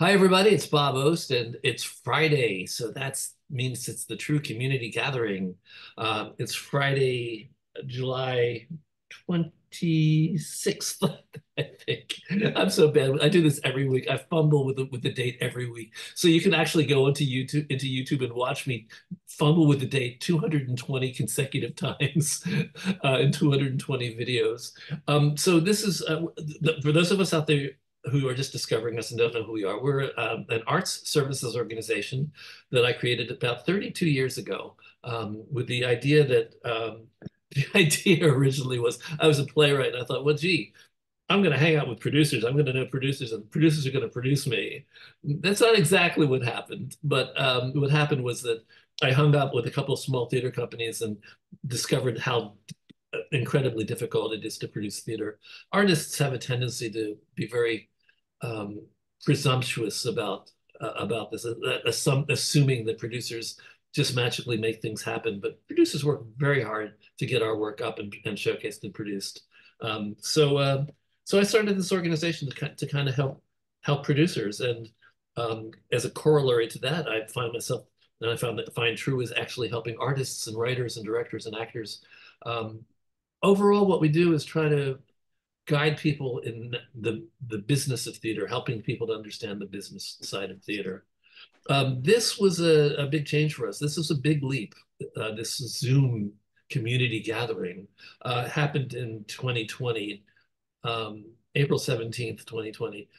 Hi, everybody. It's Bob Ost, and it's Friday. So that means it's the TRU Community Gathering. It's Friday, July 26th, I think. I'm so bad. I do this every week. I fumble with the date every week. So you can actually go into YouTube and watch me fumble with the date 220 consecutive times in 220 videos. So this is for those of us out there who are just discovering us and don't know who we are. We're an arts services organization that I created about 32 years ago with the idea that the idea originally was I was a playwright and I thought, well, gee, I'm going to hang out with producers. I'm going to know producers and producers are going to produce me. That's not exactly what happened, but what happened was that I hung out with a couple of small theater companies and discovered how incredibly difficult it is to produce theater. Artists have a tendency to be very um, presumptuous about this, assuming that producers just magically make things happen. But producers work very hard to get our work up and showcased and produced. So I started this organization to kind of help producers, and as a corollary to that, I find myself and I found that find TRU is actually helping artists and writers and directors and actors. Um, Overall, what we do is try to guide people in the business of theater, helping people to understand the business side of theater. This was a big change for us. This was a big leap. This Zoom community gathering happened in 2020, April 17th, 2020.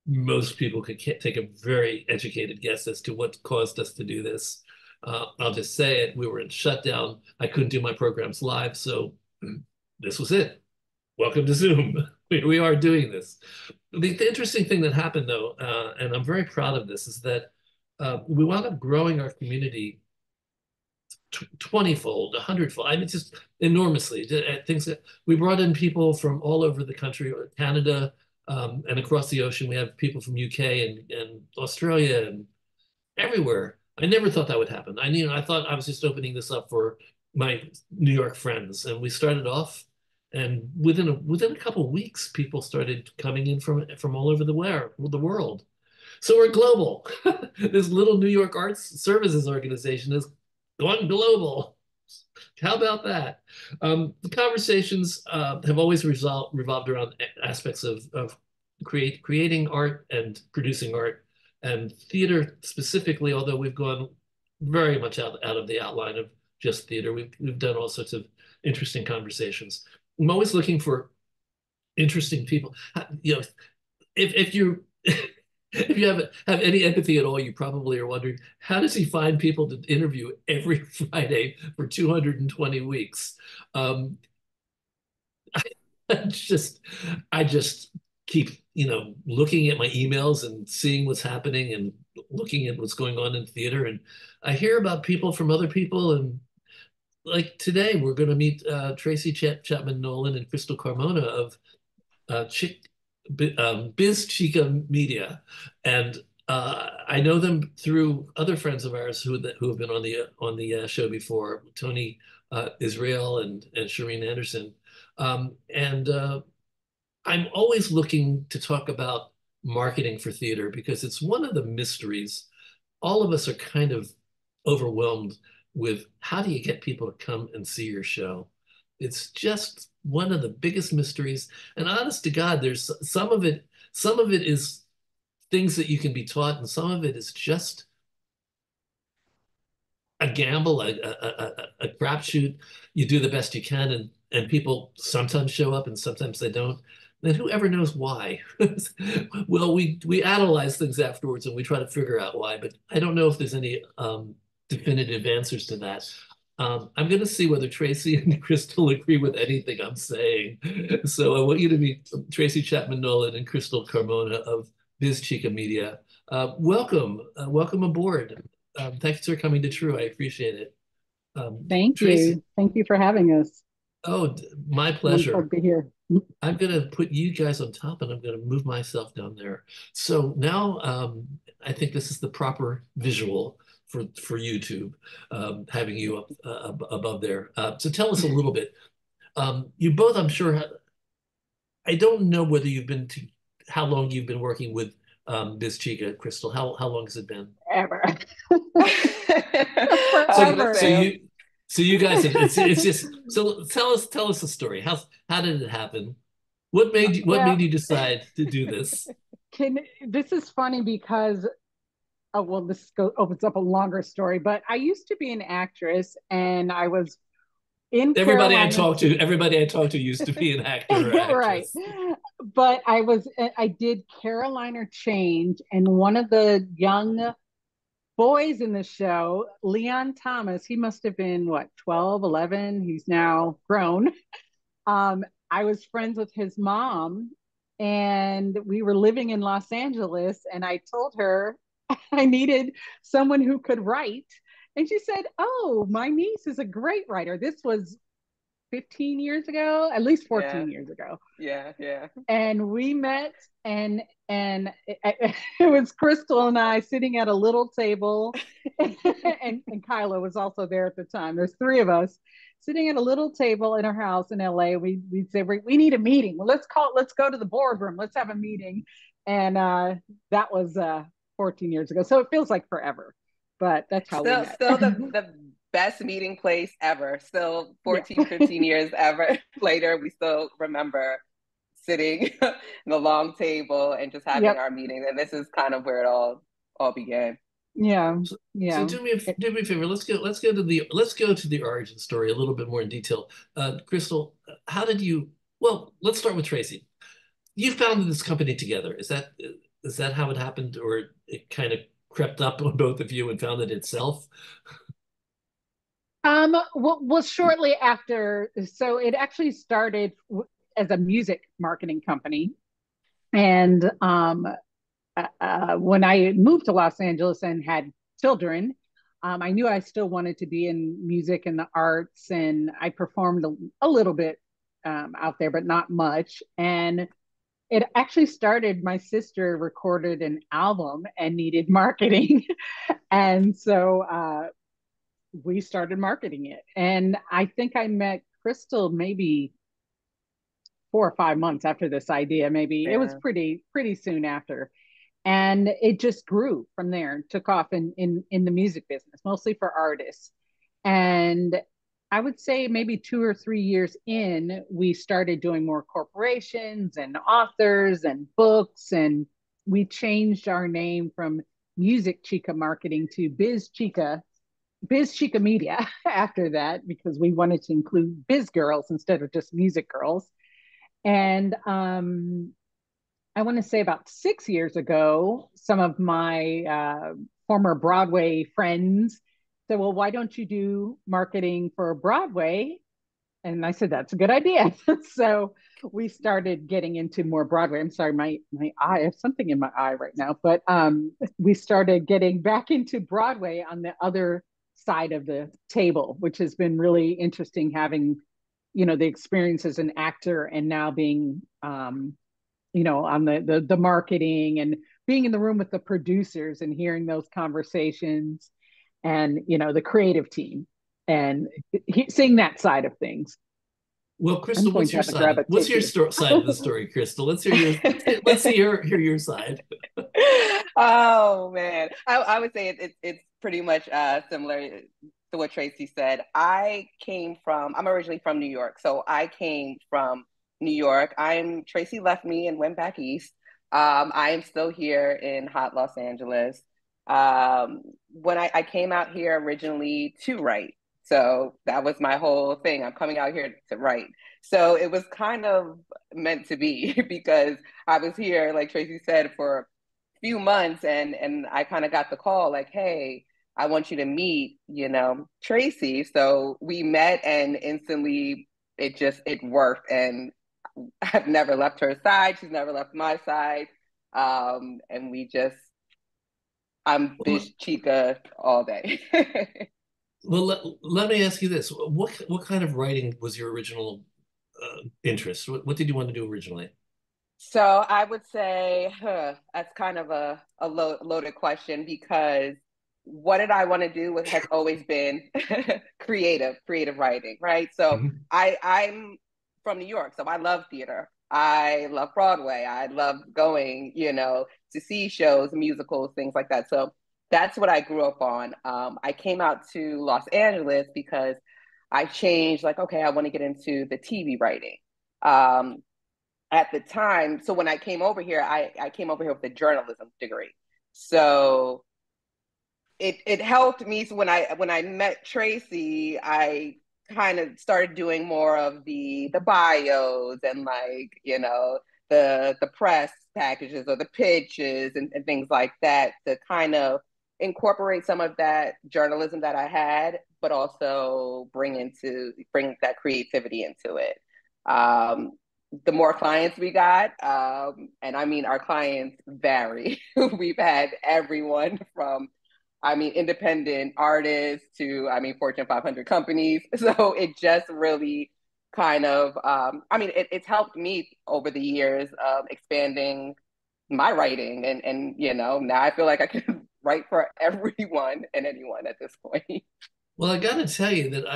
Most people could take a very educated guess as to what caused us to do this. I'll just say it. We were in shutdown. I couldn't do my programs live, so this was it. Welcome to Zoom. We are doing this. The interesting thing that happened, though, and I'm very proud of this, is that we wound up growing our community 20-fold, 100-fold. I mean, just enormously. Things that we brought in people from all over the country, Canada, and across the ocean. We have people from UK and Australia and everywhere. I never thought that would happen. I thought I was just opening this up for my New York friends, and we started off. And within a couple of weeks, people started coming in from all over the world. So we're global. This little New York Arts Services organization is going global. How about that? The conversations have always revolved around aspects of creating art and producing art, and theater specifically, although we've gone very much out of the outline of just theater. We've done all sorts of interesting conversations. I'm always looking for interesting people. You know, if you if you have any empathy at all, you probably are wondering, how does he find people to interview every Friday for 220 weeks? Um, just I just keep, looking at my emails and seeing what's happening and looking at what's going on in theater. And I hear about people from other people, and like today, we're going to meet Tracy Chapman-Nolan and Krystle Carmona of Chick, Biz Chica Media, and I know them through other friends of ours who have been on the show before, Tony Israel and Shireen Anderson, and I'm always looking to talk about marketing for theater because it's one of the mysteries. All of us are kind of overwhelmed with how do you get people to come and see your show? It's just one of the biggest mysteries. And honest to God, there's some of it is things that you can be taught, and some of it is just a gamble, a crapshoot. You do the best you can, and people sometimes show up and sometimes they don't. And whoever knows why? Well, we analyze things afterwards and we try to figure out why, but I don't know if there's any definitive answers to that. I'm going to see whether Tracy and Krystle agree with anything I'm saying. So I want you to meet Tracy Chapman-Nolan and Krystle Carmona of Biz Chica Media. Welcome aboard. Thanks for coming to TRU. I appreciate it. Thank Tracy, you. Thank you for having us. oh, my Wonderful to pleasure. be here. I'm going to put you guys on top and I'm going to move myself down there. So now I think this is the proper visual for YouTube, having you up above there. So tell us a little bit. You both, I'm sure, I don't know whether you've been to how long you've been working with Biz Chica, Krystle? How long has it been? Ever. I was So the so Forever. same. you guys have it's just so tell us the story. How did it happen? What made Well, you decide to do this? this is funny because well, opens up a longer story, but I used to be an actress and I was in Carolina. Everybody I talked to used to be an actor or Right. actress. But I did Carolina Change, and one of the young boys in the show, Leon Thomas, he must have been what, 12, 11. He's now grown. I was friends with his mom, and we were living in Los Angeles, and I told her I needed someone who could write. And she said, "Oh, my niece is a great writer." This was 15 years ago, at least Yeah, 14 years ago. yeah, yeah. And we met, and it was Krystle and I sitting at a little table, and Kyla was also there at the time. There's three of us sitting at a little table in our house in LA. We'd say we need a meeting. Well, let's go to the boardroom. Let's have a meeting. And that was 14 years ago. So it feels like forever, but that's how we met. Still the best meeting place ever. Still Yeah. 14, 15 years ever later, we still remember sitting in the long table and just having Yep. our meetings. And this is kind of where it all began. Yeah. So Yeah. do me a favor. Let's go to the origin story a little bit more in detail. Krystle, how did you? Well, let's start with Tracy. You founded this company together. Is that how it happened, or it kind of crept up on both of you and founded itself? Well, shortly after, so it actually started as a music marketing company. And when I moved to Los Angeles and had children, I knew I still wanted to be in music and the arts. And I performed a little bit out there, but not much. And it actually started, my sister recorded an album and needed marketing. And so we started marketing it. And I think I met Krystle maybe 4 or 5 months after this idea. Maybe it was Yeah. pretty soon after, and it just grew from there and took off in the music business, mostly for artists. And I would say maybe 2 or 3 years in, we started doing more corporations and authors and books, and we changed our name from Music Chica Marketing to Biz Chica Media after that, because we wanted to include biz girls instead of just music girls. And I want to say about 6 years ago, some of my former Broadway friends said, "Well, why don't you do marketing for Broadway?" And I said, "That's a good idea." So we started getting into more Broadway. I'm sorry, my eye, I have something in my eye right now, but we started getting back into Broadway on the other side of the table, which has been really interesting, having the experience as an actor and now being on the marketing and being in the room with the producers and hearing those conversations, and the creative team, and seeing that side of things. Well, I'm Krystle, going what's to your have to grab side? a What's your tissue. side of the story, Krystle? Let's hear yours. Let's see hear your side. Oh man, I would say it's pretty much similar to what Tracy said. I'm originally from New York, so I came from New York. Tracy left me and went back east. I am still here in hot Los Angeles. When I came out here originally to write, so that was my whole thing. I'm coming out here to write. So it was kind of meant to be because I was here, like Tracy said, for few months, and I kind of got the call like, hey, I want you to meet, Tracy. So we met, and instantly it worked, and I've never left her side. She's never left my side. And I'm Well, Biz Chica all day. let me ask you this: what kind of writing was your original interest? What did you want to do originally? So I would say that's kind of a loaded question, because what did I want to do has always been creative writing, right? So Mhm. I'm from New York, so I love theater. I love Broadway. I love going, to see shows, musicals, things like that. So that's what I grew up on. I came out to Los Angeles because I changed, like, okay, I want to get into the TV writing. Um, at the time, so when I came over here, I came over here with a journalism degree. So it helped me. So when I met Tracy, I kind of started doing more of the bios and, like, the press packages or the pitches and things like that, to kind of incorporate some of that journalism that I had, but also bring that creativity into it. Um, the more clients we got, and I mean, our clients vary. We've had everyone from, I mean, independent artists to, I mean, Fortune 500 companies. So it just really kind of, I mean, it's helped me over the years of expanding my writing. And now I feel like I can write for everyone and anyone at this point. Well, I got to tell you that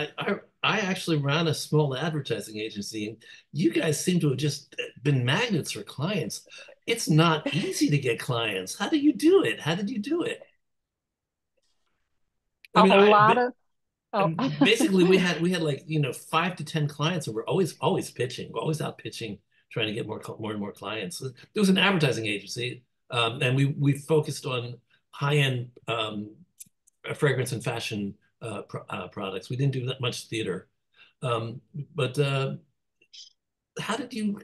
I actually ran a small advertising agency, and you guys seem to have just been magnets for clients. It's not easy to get clients. How do you do it? How did you do it? I A mean, lot of, oh, basically we had like 5 to 10 clients, and we're always pitching, we're always out pitching, trying to get more and more clients. There was an advertising agency, and we focused on high-end fragrance and fashion products. We didn't do that much theater. Um, but how did you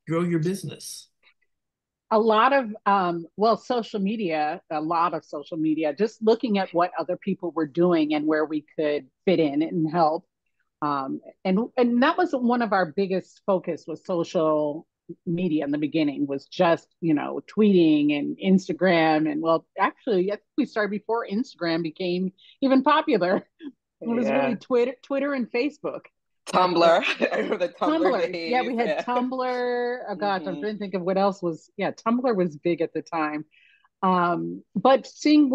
grow your business? a lot of well, social media, a lot of social media, just looking at what other people were doing and where we could fit in and help. And that was one of our biggest focus, was social media in the beginning, was just tweeting and Instagram. And well, actually, I think we started before Instagram became even popular. It was really Yeah. Twitter and Facebook. Tumblr. I remember the Tumblr Tumblr. Yeah, days. we had Yeah. Tumblr. Oh gosh, I'm Hmm. trying to think of what else was. Yeah, Tumblr was big at the time. But seeing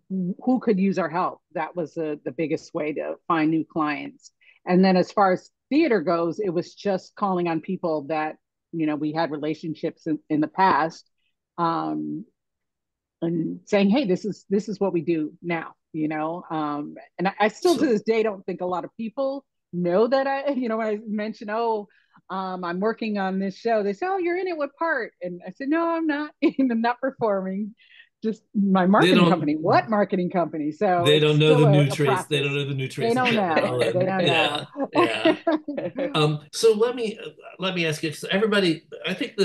who could use our help, that was the biggest way to find new clients. And then as far as theater goes, it was just calling on people that we had relationships in the past, um, and saying, hey, this is what we do now. And I still to So this day don't think a lot of people know that when I mention, oh, I'm working on this show, they say, oh, you're in it, what part? And I said, no, I'm not. I'm not performing, just my they marketing company. don't What marketing company? So they it's don't know still the new a Trace. They don't process. know the new They Tracy don't know. They Chapman-Nolan. don't know. Yeah, yeah. So let me ask you. So everybody, I think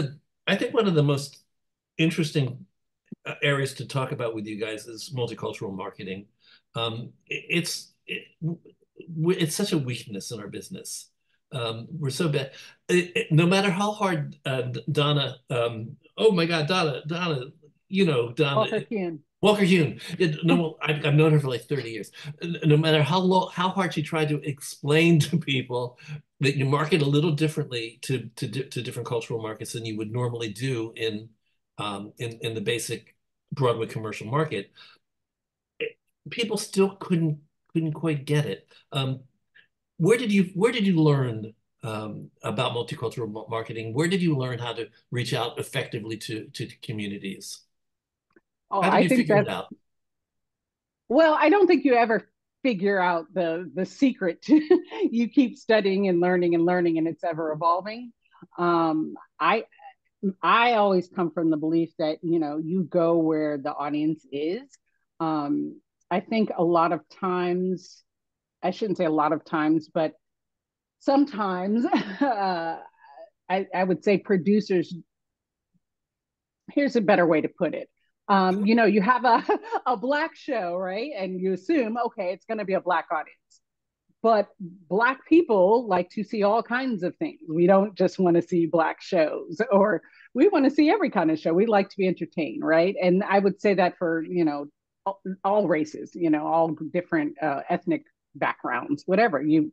one of the most interesting areas to talk about with you guys is multicultural marketing. It's such a weakness in our business. We're so bad. No matter how hard Donna, oh my God, Donna, Donna, Walker Kuhn. Walker Hune. No, I've known her for like 30 years. No matter how hard she tried to explain to people that you market a little differently to different cultural markets than you would normally do in the basic Broadway commercial market, people still couldn't quite get it. Where did you learn about multicultural marketing? Where did you learn how to reach out effectively to communities? Oh, How did I you think figure it that's out? well, I don't think you ever figure out the secret. You keep studying and learning, and it's ever evolving. Um, I I always come from the belief that you go where the audience is. I think a lot of times, I shouldn't say a lot of times, but sometimes I would say producers, here's a better way to put it. You have a black show, right? And you assume, okay, it's going to be a black audience. But black people like to see all kinds of things. We don't just want to see black shows, or we want to see every kind of show. We like to be entertained, right? And I would say that for all races, all different ethnic backgrounds, whatever. You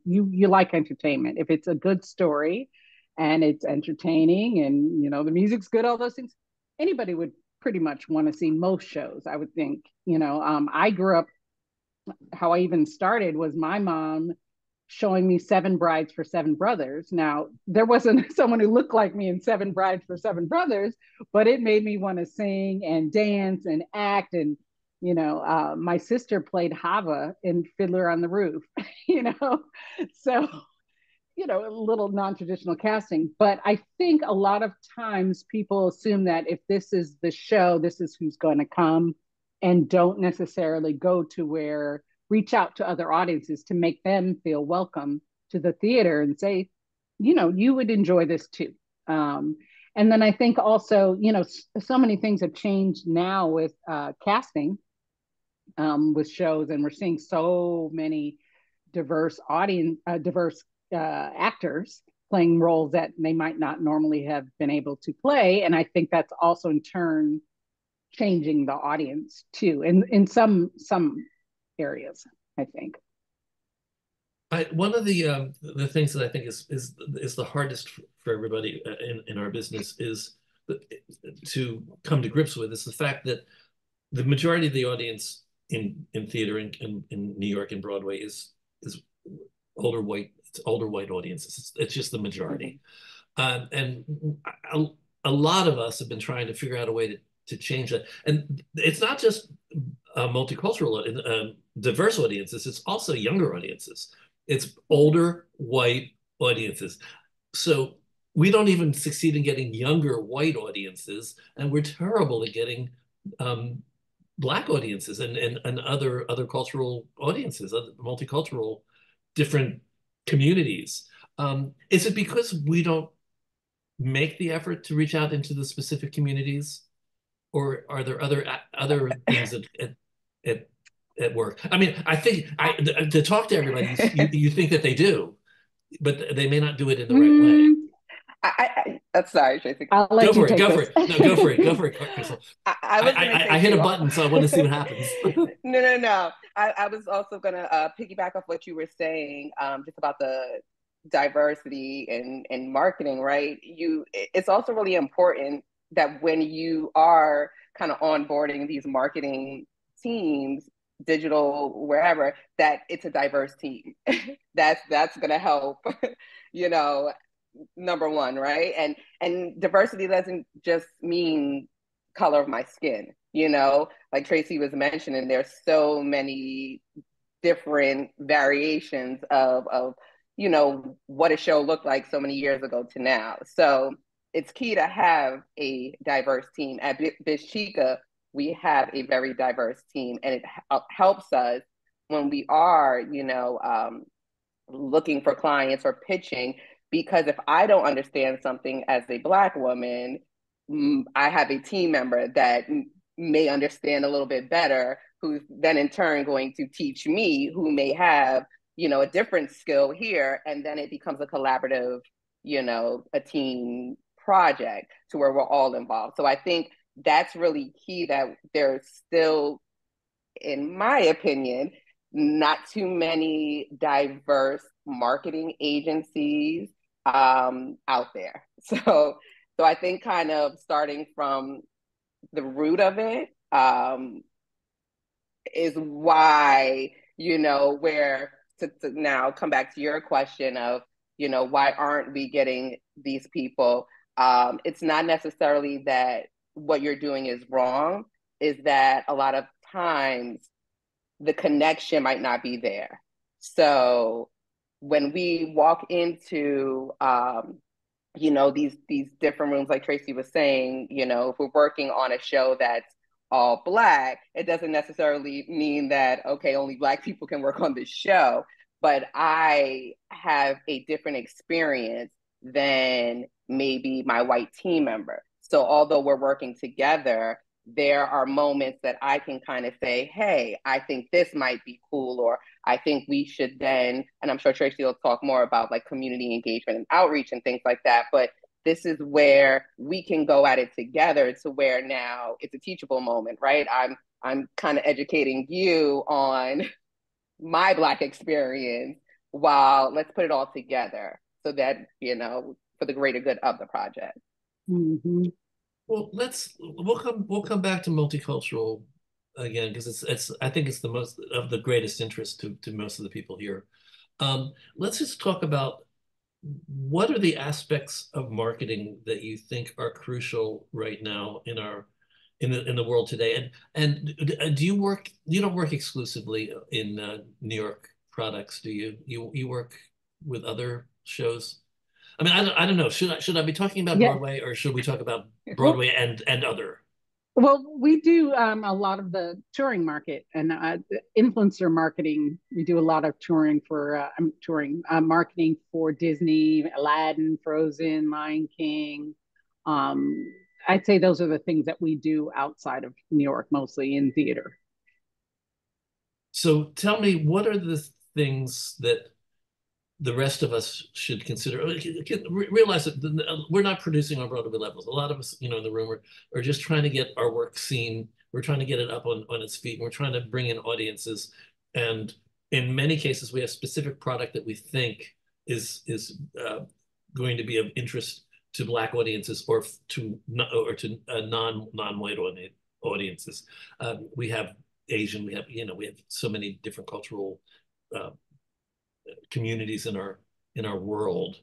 like entertainment. If it's a good story and it's entertaining, and the music's good, all those things, anybody would pretty much want to see most shows, I would think. I grew up, how I even started was my mom, showing me Seven Brides for Seven Brothers. Now, there wasn't someone who looked like me in Seven Brides for Seven Brothers, but it made me want to sing and dance and act. And, my sister played Hava in Fiddler on the Roof, so, a little non-traditional casting. But I think a lot of times people assume that if this is the show, this is who's going to come, and don't necessarily go to where reach out to other audiences to make them feel welcome to the theater and say, you would enjoy this too. And then I think also, so many things have changed now with casting, with shows, and we're seeing so many diverse actors playing roles that they might not normally have been able to play. And I think that's also in turn changing the audience too, in some areas, I think. One of the things that I think is the hardest for everybody in our business is to come to grips with is the fact that the majority of the audience in theater in New York and Broadway is older white. It's older white audiences. It's just the majority, and a lot of us have been trying to figure out a way to change that. And it's not just multicultural, diverse audiences. It's also younger audiences. It's older white audiences. So we don't even succeed in getting younger white audiences, and we're terrible at getting Black audiences and other cultural audiences, other multicultural, different communities. Is it because we don't make the effort to reach out into the specific communities, or are there other things at work? I mean, I think to talk to everybody, you think that they do, but they may not do it in the right way. I'm sorry, Tracy. I'll let Go you for it. take Go this. for it. No, go for it. Go for it, Krystle. I hit a button, so I want to see what happens. No. I was also gonna piggyback off what you were saying, just about the diversity in marketing, right? It's also really important that when you are kind of onboarding these marketing teams, digital, wherever, that it's a diverse team. that's gonna help, number one, right? And diversity doesn't just mean color of my skin, like Tracy was mentioning, there's so many different variations of what a show looked like so many years ago to now. So it's key to have a diverse team. At Biz Chica, we have a very diverse team, and it helps us when we are, looking for clients or pitching, because if I don't understand something as a Black woman, I have a team member that may understand a little bit better, who's then in turn going to teach me, who may have, a different skill here. And then it becomes a collaborative, a team project to where we're all involved. So I think that's really key, that there's still, in my opinion, not too many diverse marketing agencies out there. So I think kind of starting from the root of it is why, where to now come back to your question of, why aren't we getting these people? It's not necessarily that what you're doing is wrong, is that a lot of times the connection might not be there. So when we walk into, these different rooms, like Tracy was saying, if we're working on a show that's all Black, it doesn't necessarily mean that, okay, only Black people can work on this show, but I have a different experience than maybe my white team member. So although we're working together, there are moments that I can kind of say, hey, I think this might be cool, or I think we should then, and I'm sure Tracy will talk more about like community engagement and outreach and things like that, but this is where we can go at it together, to where now it's a teachable moment, right? I'm kind of educating you on my Black experience, while let's put it all together so that, for the greater good of the project. Mm-hmm. Well, we'll come back to multicultural again, because I think it's the most of the greatest interest to most of the people here. Let's just talk about what are the aspects of marketing that you think are crucial right now in our in the world today? And do you work? You don't work exclusively in New York products, do you? You work with other shows? I mean, I don't know. Should I be talking about Yeah. Broadway or should we talk about Well, Broadway and other? well, we do a lot of the touring market and influencer marketing. We do a lot of touring for touring marketing for Disney, Aladdin, Frozen, Lion King. Um, I'd say those are the things that we do outside of New York, mostly in theater. So tell me, what are the things that the rest of us should consider? Realize that we're not producing on Broadway levels. A lot of us, in the room are just trying to get our work seen. We're trying to get it up on its feet. And we're trying to bring in audiences. And in many cases, we have specific product that we think is going to be of interest to Black audiences to non-white audiences. We have Asian. We have so many different cultural uh, communities in our world,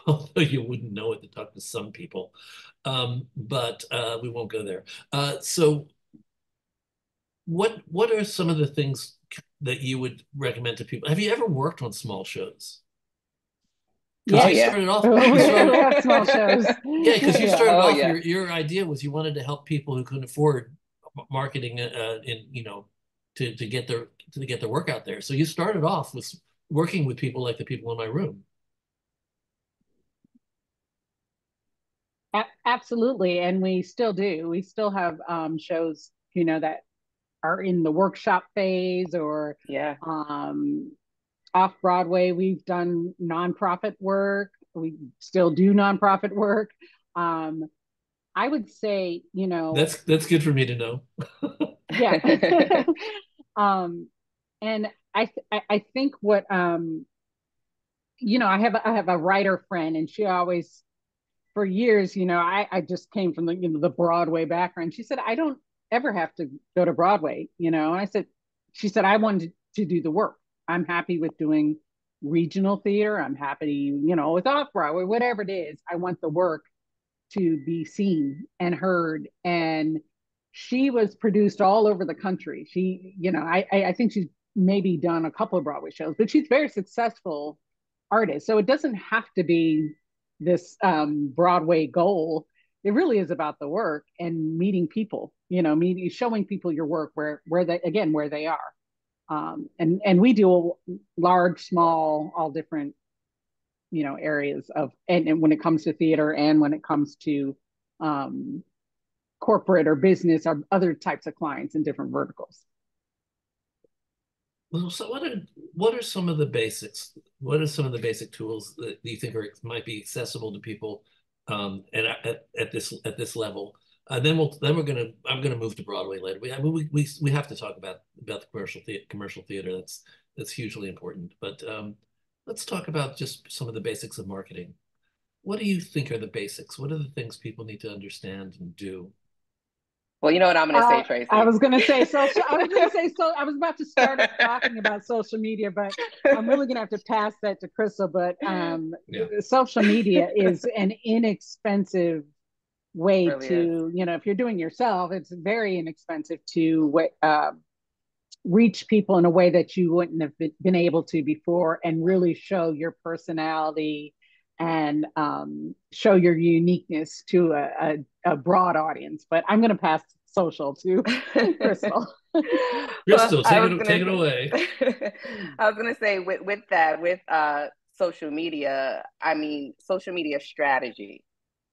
although you wouldn't know it to talk to some people. But we won't go there. So what are some of the things that you would recommend to people? Have you ever worked on small shows? Because Yeah. Oh you yeah. started off, we you started, have small shows. yeah, because you Yeah. started Oh off, yeah. your idea was you wanted to help people who couldn't afford marketing, to get their work out there. So you started off with working with people like the people in my room. Absolutely. And we still do. We still have shows, that are in the workshop phase or Yeah. um, off Broadway. We've done nonprofit work. We still do nonprofit work. Um, I would say, That's good for me to know. yeah. um, and I think what I have a writer friend, and she always for years, I just came from the Broadway background. She said, I don't ever have to go to Broadway, And she said, I wanted to do the work. I'm happy with doing regional theater. I'm happy, with off Broadway, whatever it is. I want the work to be seen and heard. And she was produced all over the country. She, I think she's maybe done a couple of Broadway shows, but she's very successful artist. So it doesn't have to be this Broadway goal. It really is about the work and meeting people, showing people your work where they are. And we do large, small, all different, areas of, and when it comes to theater and when it comes to um, corporate or business or other types of clients in different verticals. Well, so what are some of the basics? What are some of the basic tools that you think might be accessible to people at this level? I'm gonna move to Broadway later. We have to talk about the commercial theater. That's hugely important. But let's talk about just some of the basics of marketing. What do you think are the basics? What are the things people need to understand and do? Well, you know what I'm gonna say, I Tracy. was going to say social. I was going to say so. I was about to start off talking about social media, but I'm really going to have to pass that to Krystle. But Yeah. social media is an inexpensive way Really is. to, if you're doing yourself, it's very inexpensive to reach people in a way that you wouldn't have been able to before and really show your personality and show your uniqueness to a broad audience. But I'm going to pass social to Krystle. Well, Krystle, take it away. I was gonna say with that, with social media, I mean, social media strategy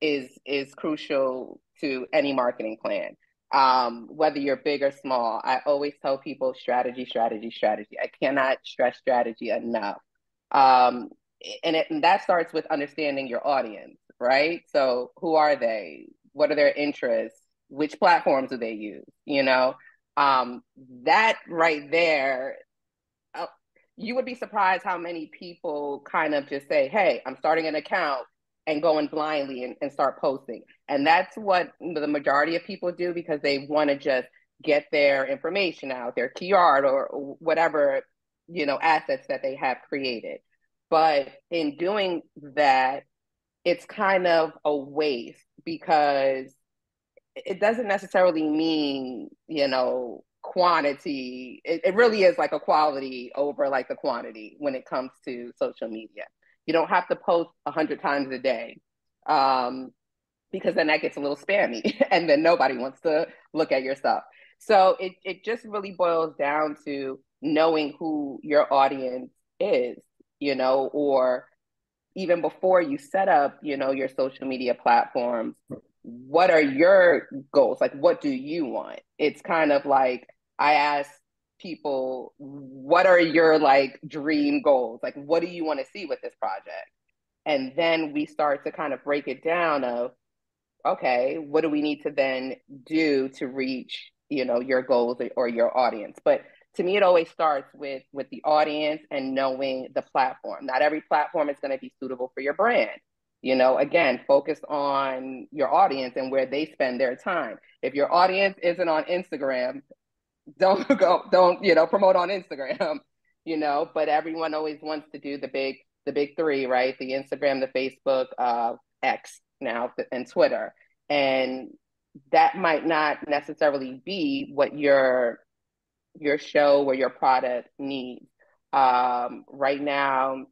is crucial to any marketing plan. Whether you're big or small, I always tell people strategy, strategy, strategy. I cannot stress strategy enough. Um, and that starts with understanding your audience, right? So who are they? What are their interests? Which platforms do they use? Um, that right there, uh, you would be surprised how many people kind of just say, hey, I'm starting an account and going blindly and start posting. And that's what the majority of people do because they want to just get their information out, their keyword or whatever assets that they have created. But in doing that, it's kind of a waste because it doesn't necessarily mean, quantity. It really is like a quality over like the quantity when it comes to social media. You don't have to post 100 times a day, because then that gets a little spammy and then nobody wants to look at your stuff. So it just really boils down to knowing who your audience is, or even before you set up, your social media platforms, what are your goals? Like, what do you want? It's kind of like I ask people, what are your like dream goals? Like, what do you want to see with this project? And then we start to kind of break it down of, okay, what do we need to then do to reach, your goals or your audience? But to me, it always starts with the audience and knowing the platform. Not every platform is going to be suitable for your brand. Again, focus on your audience and where they spend their time. If your audience isn't on Instagram, don't promote on Instagram, but everyone always wants to do the big three, right? The Instagram, the Facebook, X now, and Twitter. And that might not necessarily be what your show or your product needs. Right now,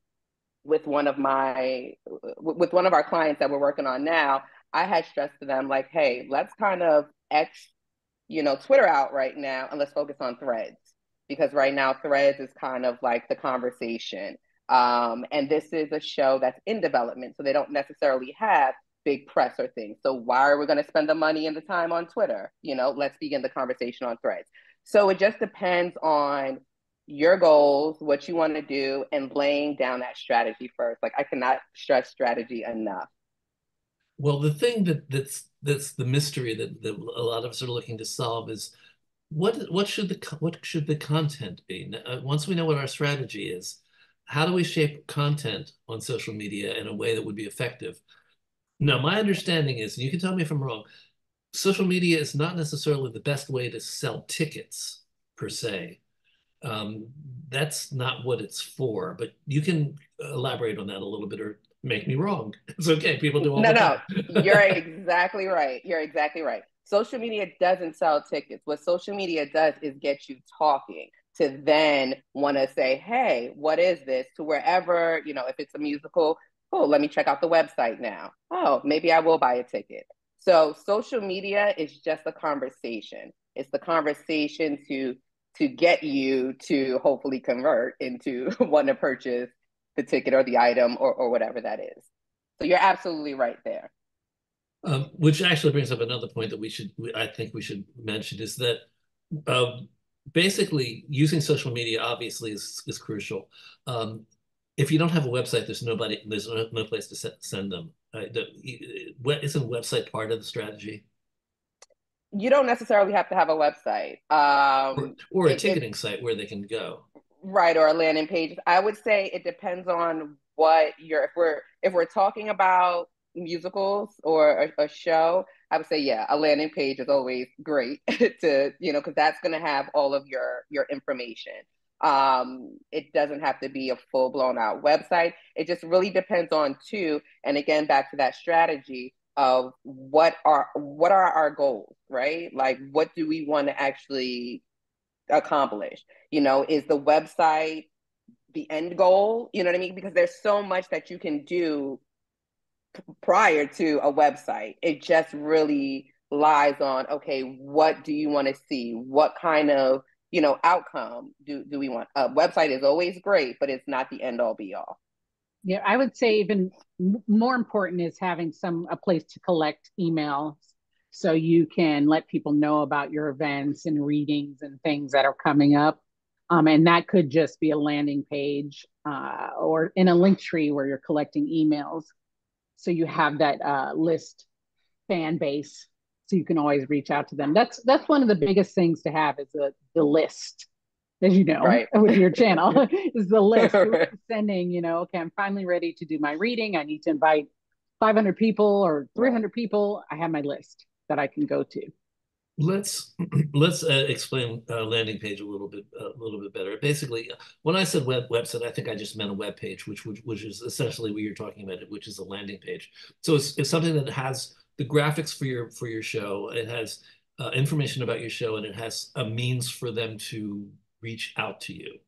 with one of our clients that we're working on now, I had stressed to them like, hey, let's kind of X, Twitter out right now, and let's focus on Threads, because right now Threads is kind of like the conversation. And this is a show that's in development, so they don't necessarily have big press or things. So why are we going to spend the money and the time on Twitter? Let's begin the conversation on Threads. So it just depends on your goals, what you want to do, and laying down that strategy first. Like, I cannot stress strategy enough. Well, the thing that's the mystery that a lot of us are looking to solve is what should the content be? Once we know what our strategy is, how do we shape content on social media in a way that would be effective? Now, my understanding is, and you can tell me if I'm wrong, social media is not necessarily the best way to sell tickets per se. That's not what it's for, but you can elaborate on that a little bit or make me wrong. It's okay. People do all the time. You're exactly right. You're exactly right. Social media doesn't sell tickets. What social media does is get you talking to then want to say, hey, what is this? To wherever, if it's a musical, oh, let me check out the website now. Oh, maybe I will buy a ticket. So social media is just a conversation. It's the conversation to get you to hopefully convert into wanting to purchase the ticket or the item or whatever that is. So you're absolutely right there. Which actually brings up another point that I think we should mention is that basically using social media obviously is crucial. If you don't have a website, there's no place to send them. Isn't a website part of the strategy? You don't necessarily have to have a website. Or a ticketing site where they can go. Right, or a landing page. I would say it depends on what if we're talking about musicals or a show, I would say, yeah, a landing page is always great to, because that's going to have all of your information. It doesn't have to be a full blown out website. It just really depends on too. And again, back to that strategy of what are our goals, right? Like, what do we want to actually accomplish? Is the website the end goal? You know what I mean? Because there's so much that you can do prior to a website. It just really lies on, okay, what do you want to see? What kind of, outcome do we want? A website is always great, but it's not the end all be all. Yeah, I would say even more important is having a place to collect emails so you can let people know about your events and readings and things that are coming up. And that could just be a landing page or in a link tree where you're collecting emails. So you have that list fan base, so you can always reach out to them. That's one of the biggest things to have is the list, as you know, right. with your channel is the list. Right. Sending, okay, I'm finally ready to do my reading. I need to invite 500 people or 300 people. I have my list that I can go to. Let's let's explain landing page a little bit better. Basically, when I said website, I think I just meant a web page, which is essentially what you're talking about, which is a landing page. So it's something that has the graphics for your show. It has information about your show, and it has a means for them to reach out to you.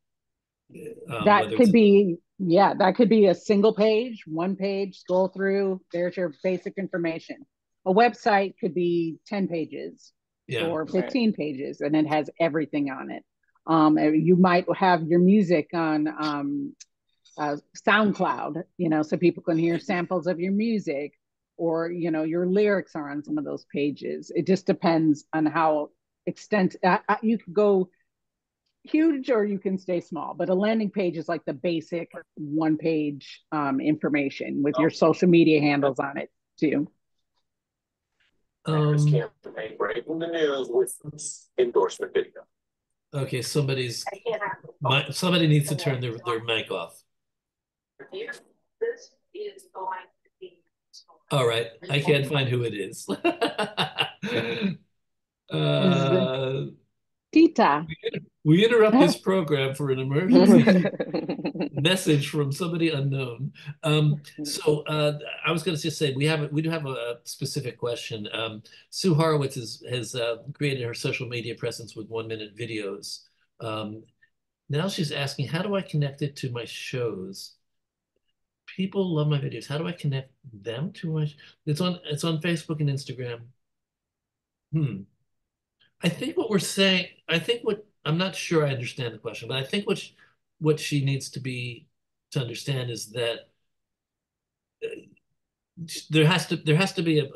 That Whether could it's be, yeah, that could be a single page, one page, scroll through, there's your basic information. A website could be 10 pages yeah, or 15 pages, and it has everything on it. You might have your music on SoundCloud, so people can hear samples of your music, or your lyrics are on some of those pages. It just depends on how extensive you could go huge or you can stay small. But a landing page is like the basic one page information with your social media handles on it too. Campaign breaking the news with endorsement video. Okay, somebody needs to turn their mic off. This is going to be. All right, I can't find who it is. Tita. We interrupt this program for an emergency message from somebody unknown. So I was going to just say we do have a specific question. Sue Horowitz has created her social media presence with 1-minute videos. Now she's asking, how do I connect it to my shows? People love my videos. How do I connect them to my? It's on Facebook and Instagram. I think what we're saying. I'm not sure I understand the question, but I think what she needs to understand is that there has to be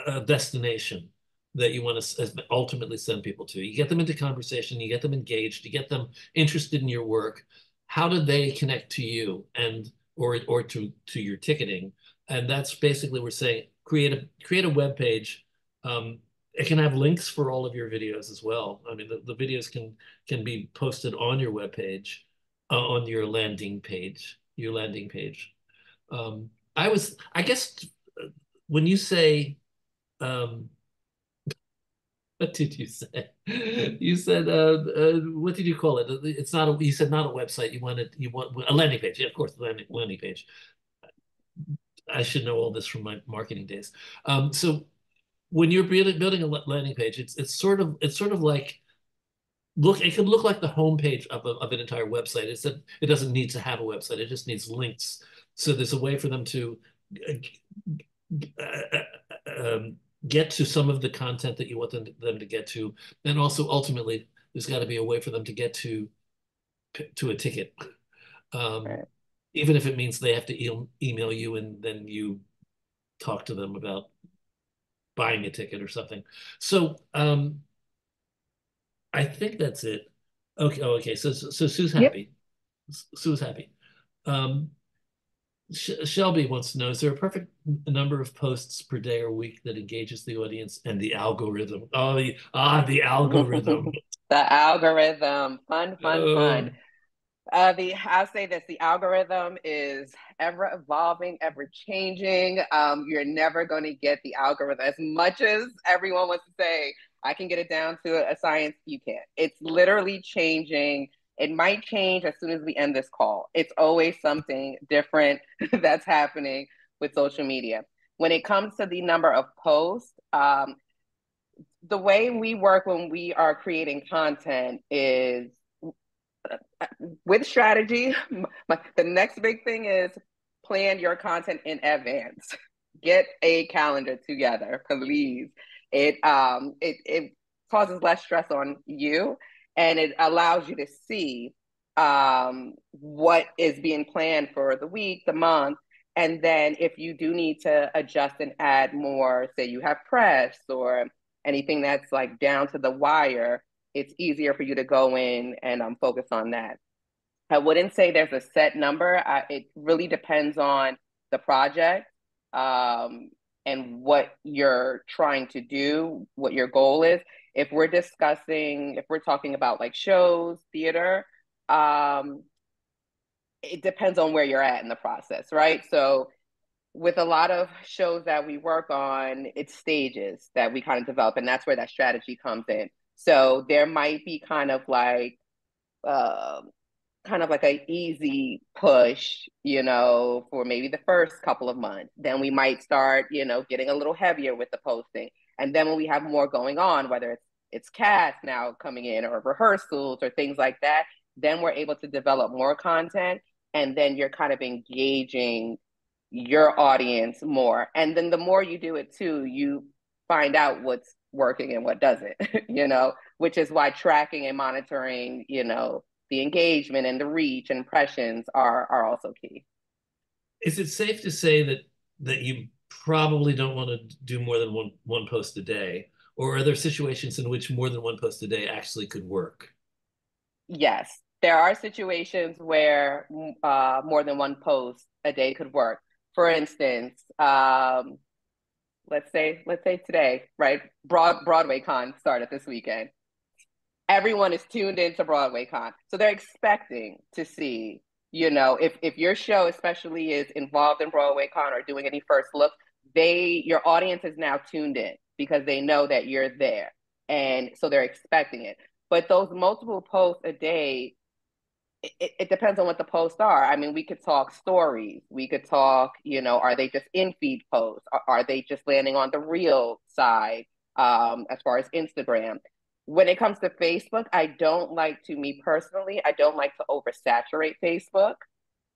a destination that you want to ultimately send people to. You get them into conversation, you get them engaged, you get them interested in your work. How do they connect to you or to your ticketing? And that's basically we're saying create a web page. It can have links for all of your videos as well. I mean, the videos can be posted on your web page, on your landing page. I guess when you say, what did you say? You said, what did you call it? It's not you said not a website. You want a landing page. Yeah, of course, landing page. I should know all this from my marketing days. So when you're building a landing page, it's sort of like it could look like the homepage of an entire website. It doesn't need to have a website. It just needs links. So there's a way for them to get to some of the content that you want them to get to, and also ultimately there's got to be a way for them to get to a ticket, Right. even if it means they have to email you and then you talk to them about buying a ticket or something. So I think that's it. Okay. Oh, okay. So Sue's happy. Yep. Sue's happy. Shelby wants to know, is there a perfect number of posts per day or week that engages the audience and the algorithm? Oh, the algorithm. The algorithm. Fun. I'll say this, the algorithm is ever evolving, ever changing. You're never going to get the algorithm. As much as everyone wants to say, I can get it down to a science, you can't. It's literally changing. It might change as soon as we end this call. It's always something different that's happening with social media. When it comes to the number of posts, the way we work when we are creating content is with strategy. The next big thing is plan your content in advance. Get a calendar together, please. It causes less stress on you, and it allows you to see what is being planned for the week, the month, and then if you do need to adjust and add more, say you have press or anything that's like down to the wire, it's easier for you to go in and focus on that. I wouldn't say there's a set number. It really depends on the project and what you're trying to do, what your goal is. If we're talking about like shows, theater, it depends on where you're at in the process, right? So with a lot of shows that we work on, it's stages that we kind of develop, and that's where that strategy comes in. So there might be uh, kind of like an easy push, for maybe the first couple of months. Then we might start, getting a little heavier with the posting. And then when we have more going on, whether it's cast now coming in or rehearsals or things like that, then we're able to develop more content. And then you're kind of engaging your audience more. And then the more you do it too, you find out what's working and what doesn't, which is why tracking and monitoring, the engagement and the reach and impressions are also key. Is it safe to say that you probably don't want to do more than one post a day, or are there situations in which more than one post a day actually could work? Yes, there are situations where more than one post a day could work. For instance, let's say today, right? Broadway Con started this weekend. Everyone is tuned into Broadway Con, so they're expecting to see, if your show especially is involved in Broadway Con or doing any first look, your audience is now tuned in because they know that you're there, and so they're expecting it. But those multiple posts a day, it depends on what the posts are. I mean, we could talk stories. We could talk, are they just in-feed posts? Are they just landing on the real side, as far as Instagram? When it comes to Facebook, me personally, I don't like to oversaturate Facebook.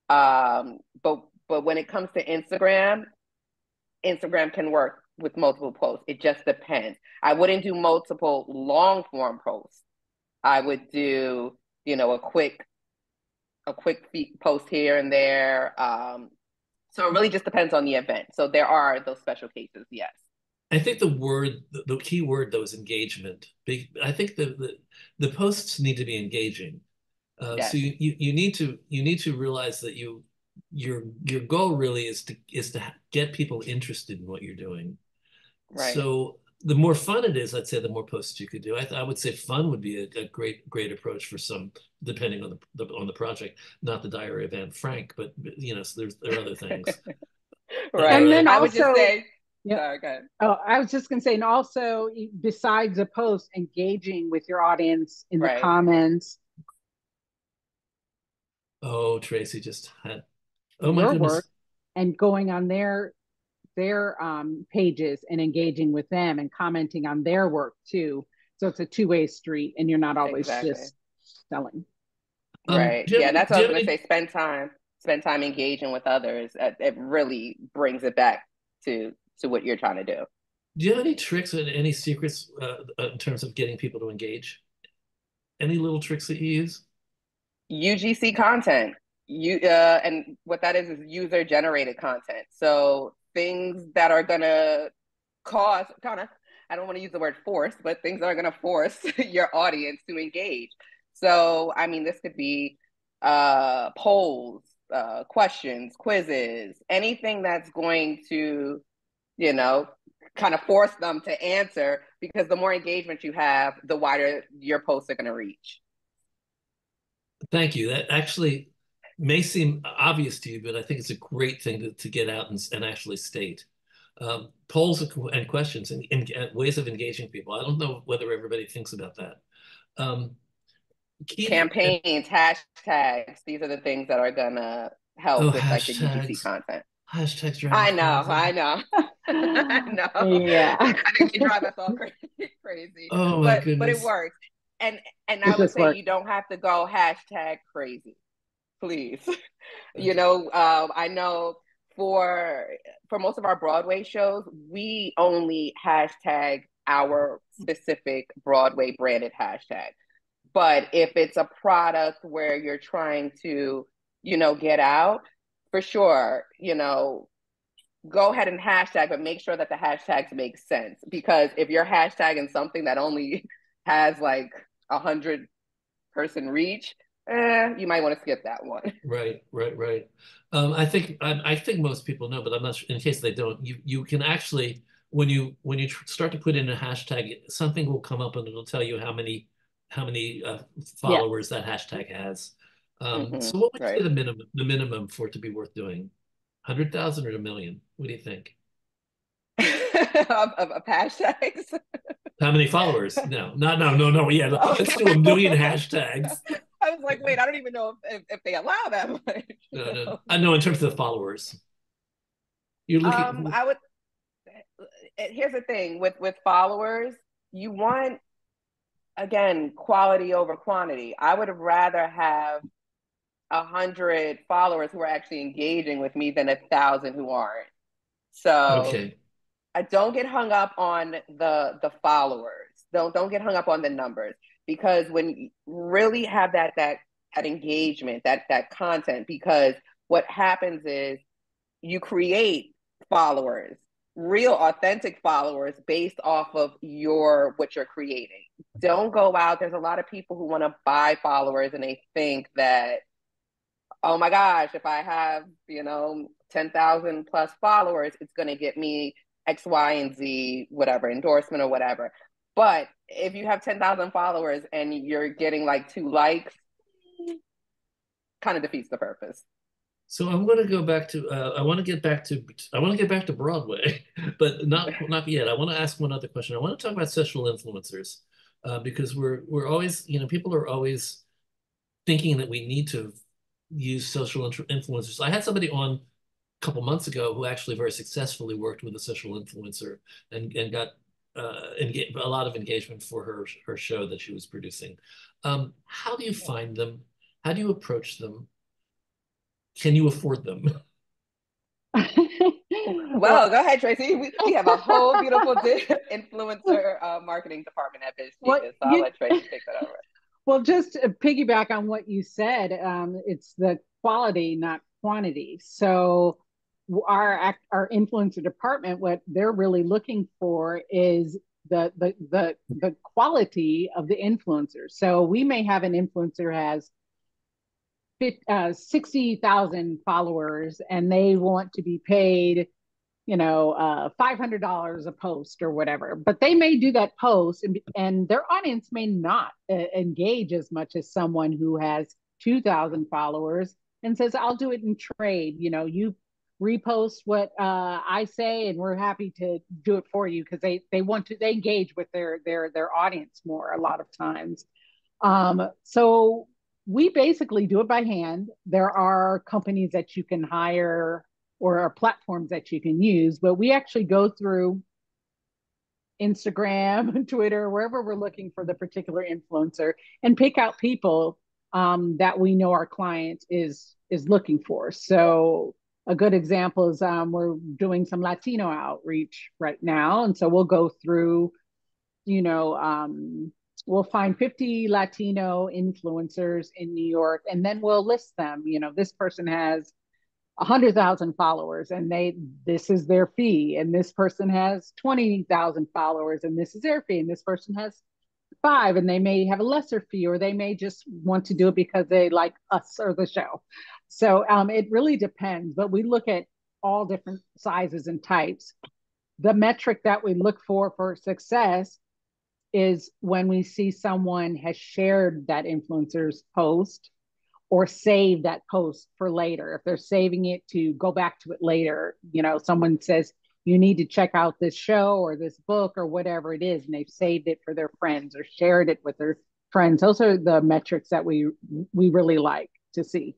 But when it comes to Instagram can work with multiple posts. It just depends. I wouldn't do multiple long form posts. I would do, a quick post here and there. So it really just depends on the event. So there are those special cases, yes. I think the key word though is engagement. I think the posts need to be engaging. Yes. So you need to realize that your goal really is to get people interested in what you're doing. Right. So the more fun it is, I'd say the more posts you could do. I would say fun would be a great approach for some, depending on the project. Not the Diary of Anne Frank, but so there are other things. Right. And then I also, would just say, yeah. Sorry, go ahead. Oh, I was just going to say, and also besides a post, engaging with your audience in the Right. comments. Oh, Tracy just had, oh my goodness, work, and going on their pages and engaging with them and commenting on their work too. So it's a two-way street, and you're not always just selling. Right. Yeah, that's what I was going to say. Spend time engaging with others. It really brings it back to what you're trying to do. Do you have any tricks and any secrets in terms of getting people to engage? Any little tricks that you use? UGC content. And what that is user generated content. So things that are gonna cause I don't want to use the word force, but things that are gonna force your audience to engage. So I mean, this could be polls, questions, quizzes, anything that's going to, kind of force them to answer, because the more engagement you have, the wider your posts are going to reach. Thank you. That actually may seem obvious to you, but I think it's a great thing to get out and actually state. Polls and questions and ways of engaging people. I don't know whether everybody thinks about that. Campaigns, hashtags, these are the things that are going to help with like the UGC content. Hashtags. I know. I know. Yeah. I think they drive us all crazy. Oh my goodness. But it works. And I would say you don't have to go hashtag crazy, please. I know for most of our Broadway shows, we only hashtag our specific Broadway branded hashtag. But if it's a product where you're trying to, get out, for sure, go ahead and hashtag, but make sure that the hashtags make sense. Because if you're hashtagging something that only has like 100-person reach, you might want to skip that one. Right. I think most people know, but I'm not sure, in case they don't. You can actually, when you start to put in a hashtag, something will come up and it'll tell you how many followers that hashtag has. So what would you say the minimum for it to be worth doing? 100,000 or a million? What do you think? of hashtags. How many followers? No, no. Yeah, let's do a million hashtags. I was like, wait, I don't even know if they allow that much. No. I know in terms of the followers. You're looking. I would. Here's the thing with followers, you want, again, quality over quantity. I would have rather have 100 followers who are actually engaging with me than 1,000 who aren't. So Okay. I don't get hung up on the followers. Don't get hung up on the numbers, because when you really have that engagement, that content, because what happens is you create followers, real authentic followers based off of what you're creating. Don't go out. There's a lot of people who want to buy followers and they think that, oh my gosh, if I have, 10,000 plus followers, it's going to get me X, Y, and Z, whatever, endorsement or whatever. But if you have 10,000 followers and you're getting like 2 likes, kind of defeats the purpose. So I'm going to go back to. I want to get back to. I want to get back to Broadway, but not yet. I want to ask one other question. I want to talk about social influencers, because we're always, people are always thinking that we need to use social influencers. I had somebody on a couple months ago who actually very successfully worked with a social influencer and got a lot of engagement for her show that she was producing. How do you find them? How do you approach them? Can you afford them? Well, go ahead, Tracy. We have a whole beautiful influencer marketing department at Biz Chica, so I'll let Tracy take that over. Well, just to piggyback on what you said, it's the quality, not quantity. So our influencer department, what they're really looking for is the quality of the influencer. So we may have an influencer has 60,000 followers and they want to be paid, $500 a post or whatever, but they may do that post and their audience may not engage as much as someone who has 2,000 followers and says, I'll do it in trade. You repost what I say and we're happy to do it for you, because they engage with their audience more a lot of times. So we basically do it by hand. There are companies that you can hire or platforms that you can use, but we actually go through Instagram, Twitter, wherever we're looking for the particular influencer and pick out people that we know our client is looking for. So a good example is we're doing some Latino outreach right now, and so we'll go through, we'll find 50 Latino influencers in New York, and then we'll list them. This person has 100,000 followers and this is their fee, and this person has 20,000 followers and this is their fee, and this person has 5 and they may have a lesser fee, or they may just want to do it because they like us or the show. So it really depends, but we look at all different sizes and types. The metric that we look for success is when we see someone has shared that influencer's post or save that post for later. If they're saving it to go back to it later, someone says, you need to check out this show or this book or whatever it is, and they've saved it for their friends or shared it with their friends. Those are the metrics that we really like to see.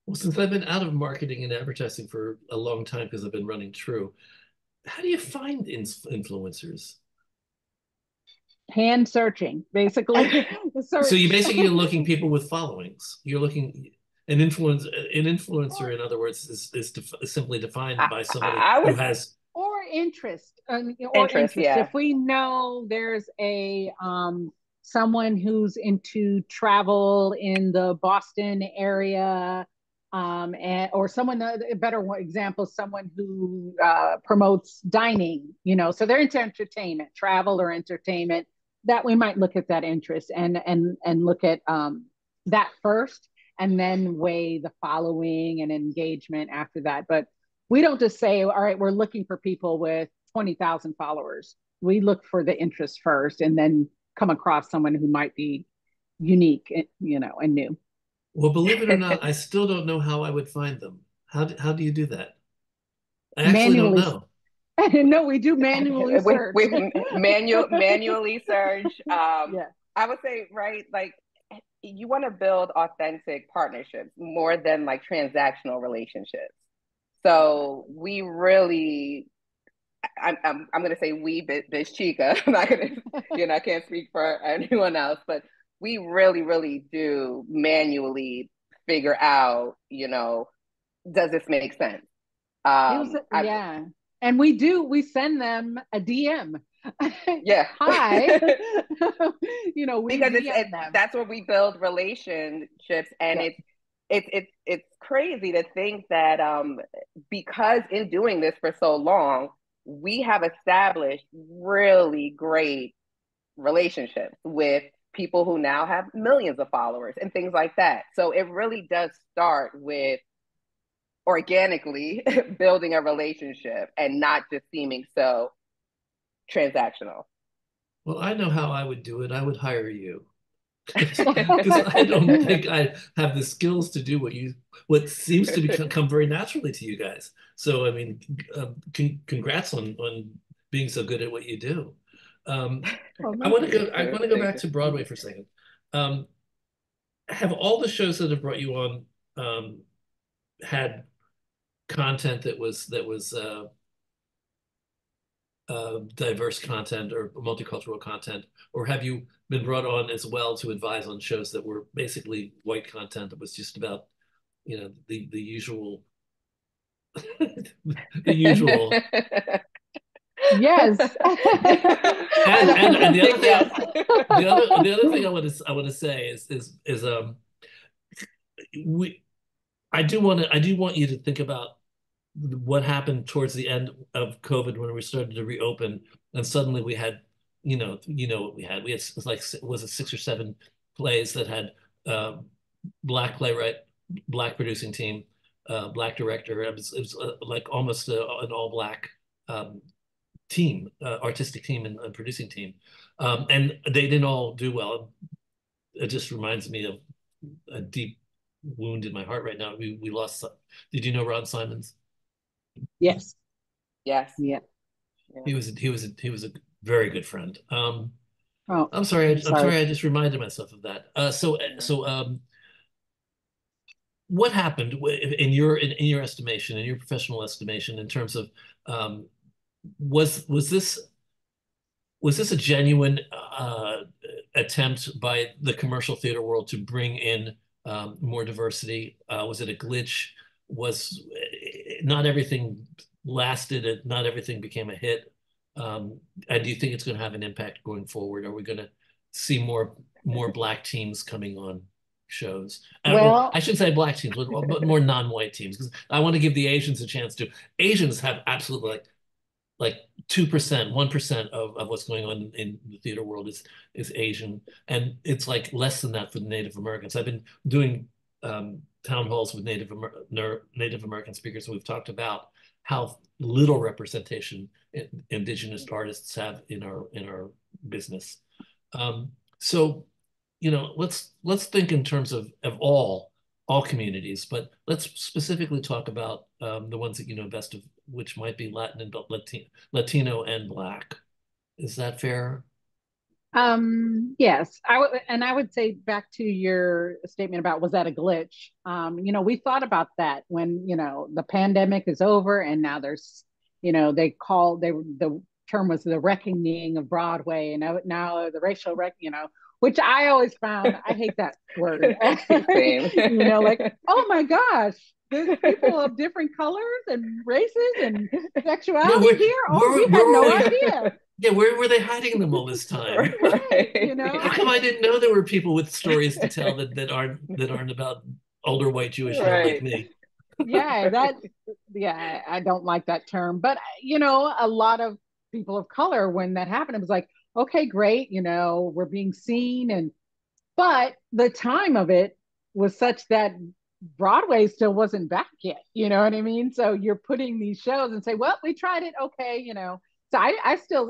Well, since I've been out of marketing and advertising for a long time because I've been running TRU, how do you find influencers? Hand searching, basically. So you basically are looking people with followings. You're looking an influencer, in other words, is simply defined by somebody who has or interest. Yeah. If we know there's a someone who's into travel in the Boston area, or someone, a better example, someone who promotes dining, so they're into entertainment, travel or entertainment, that we might look at that interest and look at that first, and then weigh the following and engagement after that. But we don't just say, all right, we're looking for people with 20,000 followers. We look for the interest first and then come across someone who might be unique, and new. Well, believe it or not, I still don't know how I would find them. How do you do that? I actually don't Manually. know. No, we do manually search. We manually search. Yeah. I would say, right, like you want to build authentic partnerships more than like transactional relationships. So we really, I'm going to say we, Biz Chica. I'm not going to, I can't speak for anyone else, but we really, really do manually figure out, does this make sense? It was, yeah. And we send them a DM. Yeah. Hi. We Because DM them. that's where we build relationships, and Yeah. it's crazy to think that because in doing this for so long, we have established really great relationships with people who now have millions of followers and things like that. So it really does start with organically building a relationship and not just seeming so transactional. Well, I know how I would do it. I would hire you. Because I don't think I have the skills to do what seems to come very naturally to you guys. So I mean, congrats on being so good at what you do. Um, Oh, I want to go. I You. want to go back to Broadway for a second. Um, have all the shows that have brought you on had content that was diverse content or multicultural content, or have you been brought on as well to advise on shows that were basically white content that was just about, the usual, the usual? Yes. And the other thing, Yes. the other thing I want to say is we I do want you to think about what happened towards the end of COVID when we started to reopen, and suddenly we had, what we had like, was it 6 or 7 plays that had black playwright, black producing team, black director. It was like almost an all black um, team, artistic team and producing team, and they didn't all do well. It just reminds me of a deep wound in my heart right now. We lost. Did you know Ron Simons? Yes. Yes. Yeah. He was a very good friend. Oh, I'm sorry. I'm I'm sorry. sorry. I just reminded myself of that. What happened in your estimation, in your professional estimation, in terms of um, was this a genuine attempt by the commercial theater world to bring in more diversity? Was it a glitch? Was not everything lasted? Not everything became a hit? And do you think it's going to have an impact going forward? Are we going to see more black teams coming on shows? Or Well, I should say black teams, but more non-white teams, because I want to give the Asians a chance to. Asians have absolutely like 2%, 1% of what's going on in the theater world is Asian, and it's like less than that for the Native Americans. I've been doing town halls with Native American speakers, and we've talked about how little representation indigenous artists have in our business. So, let's think in terms of all communities, but let's specifically talk about the ones that you know best of, which might be Latin and Latino and Black. Is that fair? yes, I would say back to your statement about was that a glitch? We thought about that when, the pandemic is over and now there's, the term was the reckoning of Broadway, and now the racial which I always found, I hate that word. Same. Like, oh my gosh, there's people of different colors and races and Yeah, sexuality here. Oh, we had where were no they? idea. Yeah, where were they hiding them all this time? Right, How come I didn't know there were people with stories to tell that aren't about older white Jewish men like Right. me? Yeah, I don't like that term, but a lot of people of color, when that happened, it was like, okay, great, we're being seen, but the time of it was such that Broadway still wasn't back yet. You know what I mean? So you're putting these shows and say, well, we tried it. Okay. So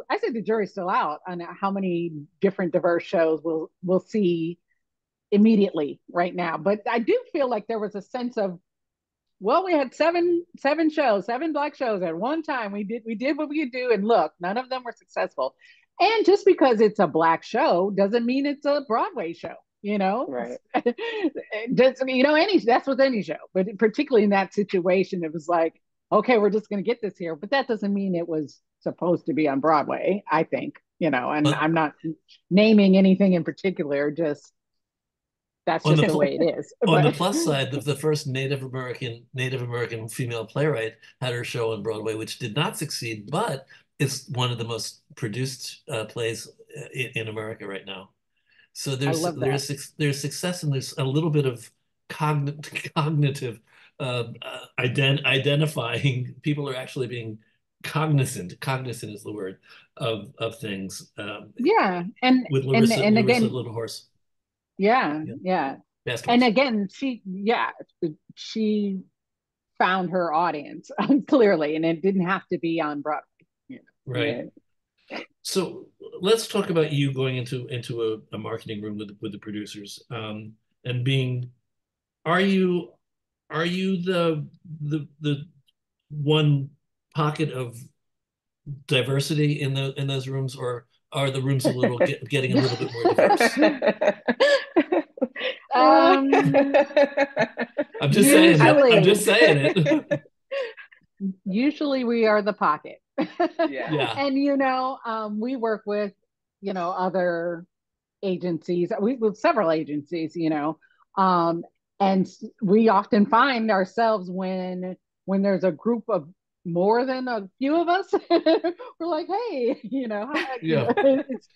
I say the jury's still out on how many different diverse shows we'll see immediately right now. But I do feel like there was a sense of well, we had seven shows, seven Black shows at one time. We did what we could do, and look, none of them were successful. And just because it's a Black show doesn't mean it's a Broadway show. You know, Right. just any that's with any show, but particularly in that situation, it was like, okay, we're just going to get this here, but that doesn't mean it was supposed to be on Broadway. I think, and But I'm not naming anything in particular, just that's on just the the way it is. on the But plus side, the first Native American female playwright had her show on Broadway, which did not succeed, but it's one of the most produced plays in America right now. So I there's love that. there's success, and there's a little bit of cognitive identifying. People are actually being cognizant. Cognizant is the word of things. Yeah, and With and Larissa and Larissa again, Little Horse, yeah, yeah, yeah, Fast and Horse, again, she found her audience clearly, and it didn't have to be on Broadway. right? Yeah. So let's talk about you going into a marketing room with the producers, and being. Are you the one pocket of diversity in those rooms, or are the rooms getting a little bit more diverse? Um, I'm just saying it. I'm usually, just saying it. usually we are the pocket, Yeah. Yeah, and we work with other agencies. We with several agencies, um, and we often find ourselves when there's a group of more than a few of us, we're like, hey, yeah. it's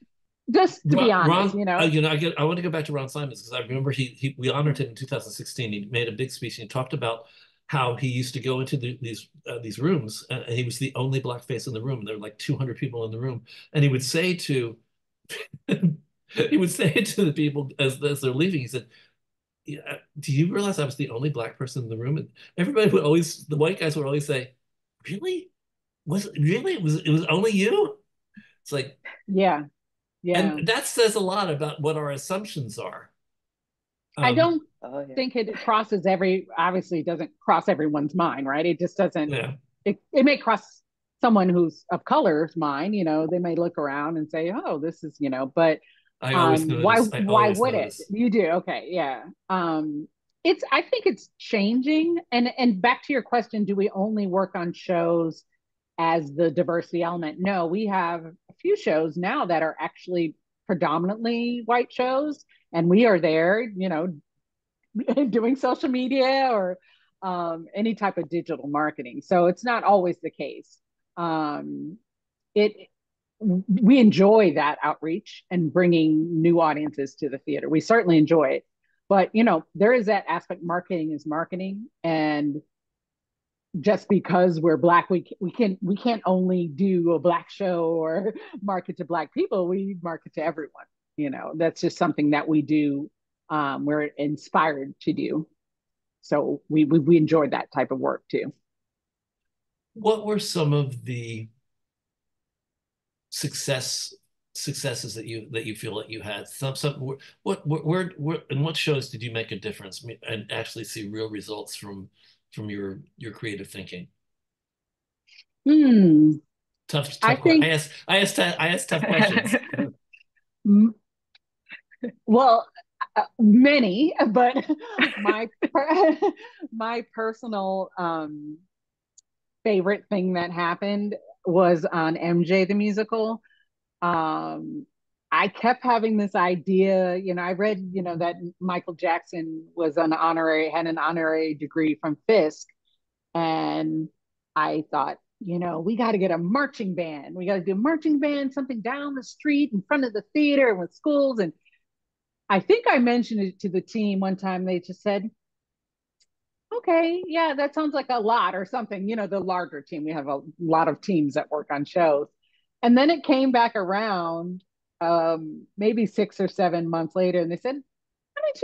just to be honest, Ron, I want to go back to Ron Simons because I remember we honored him in 2016. He made a big speech and he talked about how he used to go into these rooms, and he was the only black face in the room. There were like 200 people in the room, and he would say to the people as they're leaving, he said, yeah, do you realize I was the only black person in the room? And everybody would always, the white guys would always say, really? It was only you? It's like, yeah, yeah. and that says a lot about what our assumptions are. I Um, don't Oh yeah. think it crosses obviously it doesn't cross everyone's mind, right? It just doesn't, yeah, it may cross someone who's of color's mind, they may look around and say, oh, this is, but I always why notice. I why always would it? notice. You do, okay, yeah. I think it's changing. And back to your question, do we only work on shows as the diversity element? No, we have a few shows now that are actually predominantly white shows, and we are there, doing social media or any type of digital marketing. So it's not always the case. Um, it we enjoy that outreach and bringing new audiences to the theater. We certainly enjoy it, but there is that aspect. Marketing is marketing, and just because we're black, we can't only do a black show or market to black people. We market to everyone. That's just something that we do. We're inspired to do. So we enjoyed that type of work too. What were some of the successes that you feel that you had? What in what shows did you make a difference and actually see real results from your creative thinking? Hmm. I Tough. think I asked tough questions. well, many, but my my personal favorite thing that happened was on MJ the musical. Um, I kept having this idea, I read, that Michael Jackson had an honorary degree from Fisk. And I thought, we got to get a marching band. We got to do a marching band, something down the street in front of the theater with schools. And I think I mentioned it to the team one time. They just said, okay, yeah, that sounds like a lot or something. The larger team, we have a lot of teams that work on shows. And then it came back around maybe 6 or 7 months later, and they said, why don't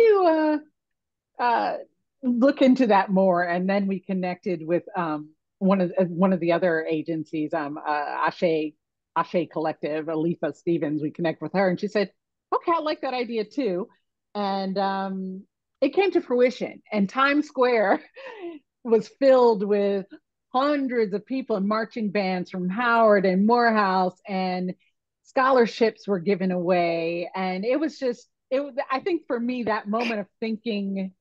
you look into that more? And then we connected with one of the other agencies, Ashe Collective, Alifa Stevens. We connect with her, and she said, okay, I like that idea too. And it came to fruition. And Times Square was filled with hundreds of people and marching bands from Howard and Morehouse, and scholarships were given away. And it was just, I think for me, that moment of thinking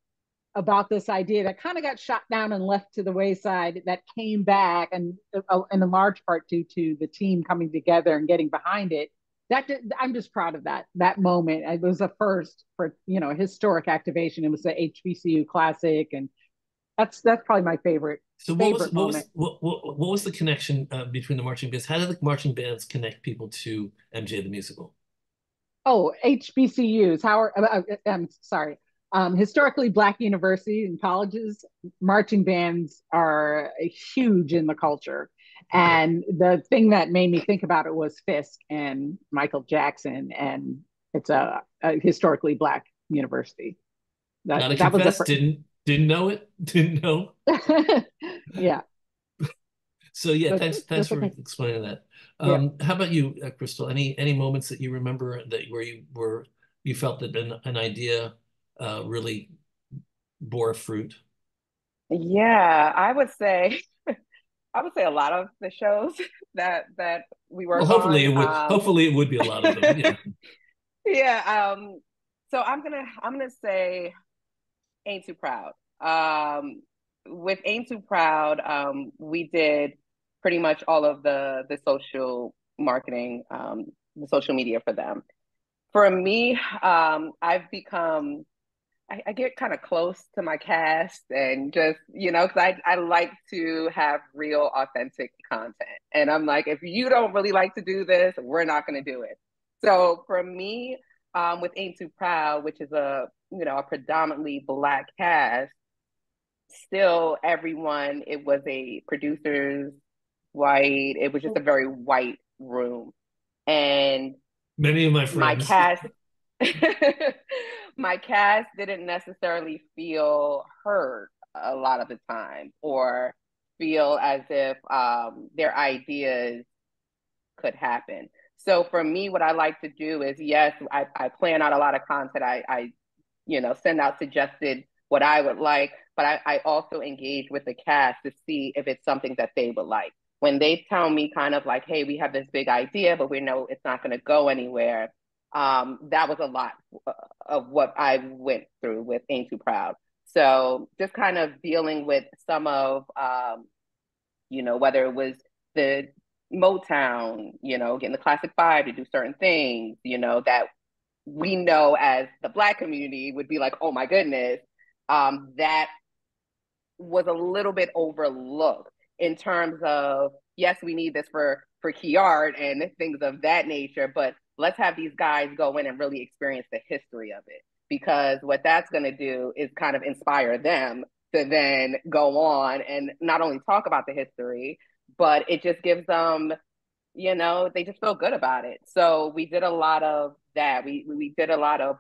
about this idea that kind of got shot down and left to the wayside, that came back, and in a large part due to the team coming together and getting behind it. That, I'm just proud of that moment. It was a first for, a historic activation. It was the HBCU Classic, and that's probably my So favorite moment. what was the connection between the marching bands? How did the marching bands connect people to MJ the musical? Oh, HBCUs. I'm sorry. Historically Black universities and colleges, marching bands are huge in the culture. Okay. And the thing that made me think about it was Fisk and Michael Jackson, and it's a historically Black university. Gotta That was the confess, didn't know it, didn't know. yeah. So yeah, But thanks that's for okay. explaining that. Yeah. How about you, Krystle? Any moments that you remember that where you felt that an idea really bore fruit? Yeah, I would say a lot of the shows that we Well, work on. hopefully it would be a lot of them. Yeah. Yeah. So I'm gonna say Ain't Too Proud. With Ain't Too Proud, we did pretty much all of the social marketing, the social media for them. For me, I've become I get kind of close to my cast, and just, because I like to have real authentic content. And I'm like, if you don't really like to do this, we're not going to do it. So for me, with Ain't Too Proud, which is a predominantly Black cast, still everyone, it was a producer's white, it was just a very white room. And Many of my my friends. cast my cast didn't necessarily feel heard a lot of the time, or feel as if their ideas could happen. So for me, what I like to do is, yes, I plan out a lot of content. I send out suggested what I would like, but I also engage with the cast to see if it's something that they would like. When they tell me kind of like, hey, we have this big idea, but we know it's not going to go anywhere, that was a lot of what I went through with Ain't Too Proud. So just kind of dealing with some of, whether it was the Motown, getting the Classic Five to do certain things, that we know as the Black community would be like, oh my goodness, that was a little bit overlooked in terms of, yes, we need this for key art and things of that nature, but let's have these guys go in and really experience the history of it, because what that's going to do is kind of inspire them to then go on and not only talk about the history, but it just gives them, they just feel good about it. So we did a lot of that. We did a lot of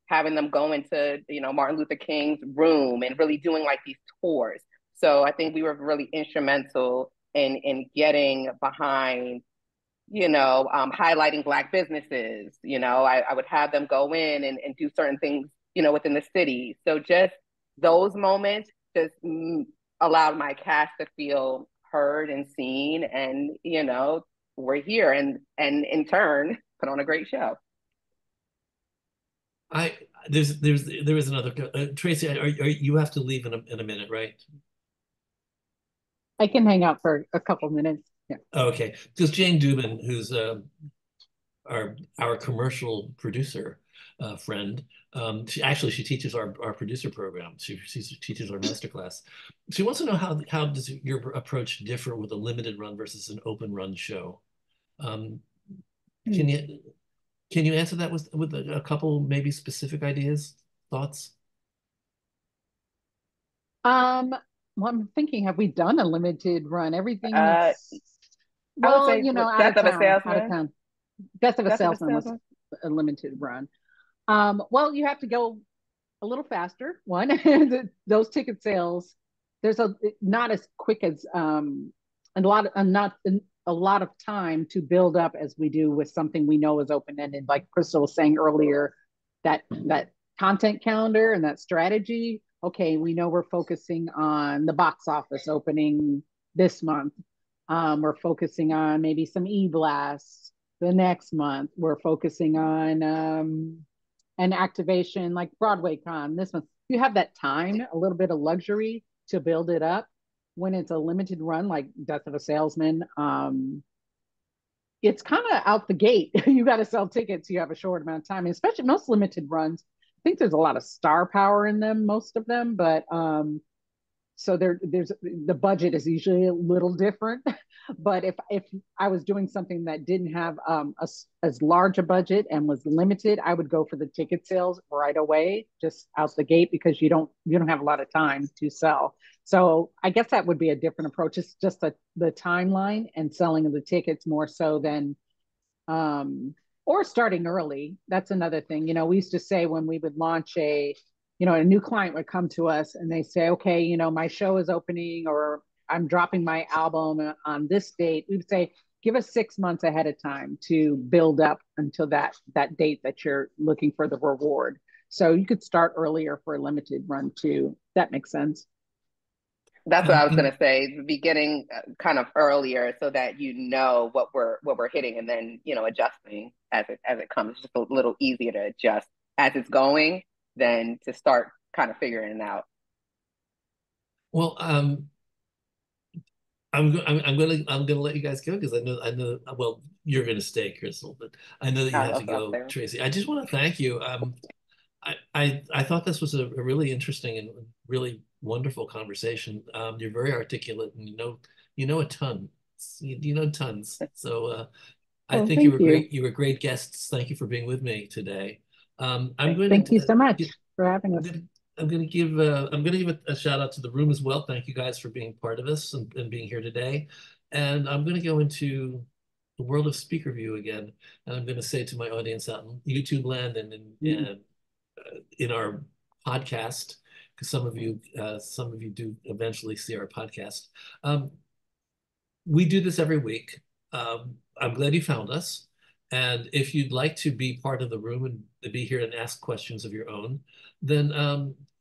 having them go into, Martin Luther King's room and really doing like these tours. So I think we were really instrumental in getting behind, highlighting Black businesses. I would have them go in and do certain things, within the city. So just those moments just allowed my cast to feel heard and seen, and we're here, and in turn put on a great show. I there is another Tracy. You have to leave in a minute, right? I can hang out for a couple minutes. Yeah. Okay, because Jane Dubin, who's our commercial producer friend, she teaches our producer program. She teaches our masterclass. She wants to know how does your approach differ with a limited run versus an open run show? Um, can you can you answer that with a couple maybe specific ideas, thoughts? Well, I'm thinking, have we done a limited run? Everything Uh, is, I would well, say with out Death of of a town, out of Salesman. town. Best of a Death of a Salesman was Salesman. a limited run. Well, you have to go a little faster. One, those ticket sales, there's not as quick as a lot of not a lot of time to build up as we do with something we know is open ended. Like Krystle was saying earlier, that content calendar and that strategy. okay, we know we're focusing on the box office opening this month. We're focusing on maybe some e-blasts the next month. We're focusing on an activation like Broadway Con this month. You have that time, a little bit of luxury to build it up. When it's a limited run, like Death of a Salesman, it's kind of out the gate. You got to sell tickets. You have a short amount of time, and especially most limited runs. I think there's a lot of star power in them, most of them, but so there's the budget is usually a little different. But if I was doing something that didn't have as large a budget and was limited, I would go for the ticket sales right away, just out the gate, because you don't have a lot of time to sell. So I guess that would be a different approach. It's just the timeline and selling of the tickets more so than or starting early. That's another thing. We used to say when we would launch a new client would come to us and they say, okay, my show is opening or I'm dropping my album on this date. We would say, give us 6 months ahead of time to build up until that date that you're looking for the reward. So you could start earlier for a limited run too. That makes sense. That's what I was going to say, beginning kind of earlier so that you know what we're hitting, and then adjusting as it comes. It's just a little easier to adjust as it's going than to start kind of figuring it out. Well, I'm gonna let you guys go because I know well you're gonna stay, Krystle, but I know that you have to go, Tracy. I just want to thank you. I thought this was a really interesting and really wonderful conversation. You're very articulate and you know a ton. You know tons. So I think you were great. You were great guests. Thank you for being with me today. Thank you so much for having us. I'm going to give a shout out to the room as well. Thank you guys for being part of this and being here today. And I'm going to go into the world of speaker view again. And I'm going to say to my audience out in YouTube land and in our podcast, because some of you do eventually see our podcast. We do this every week. I'm glad you found us. And if you'd like to be part of the room and be here and ask questions of your own, then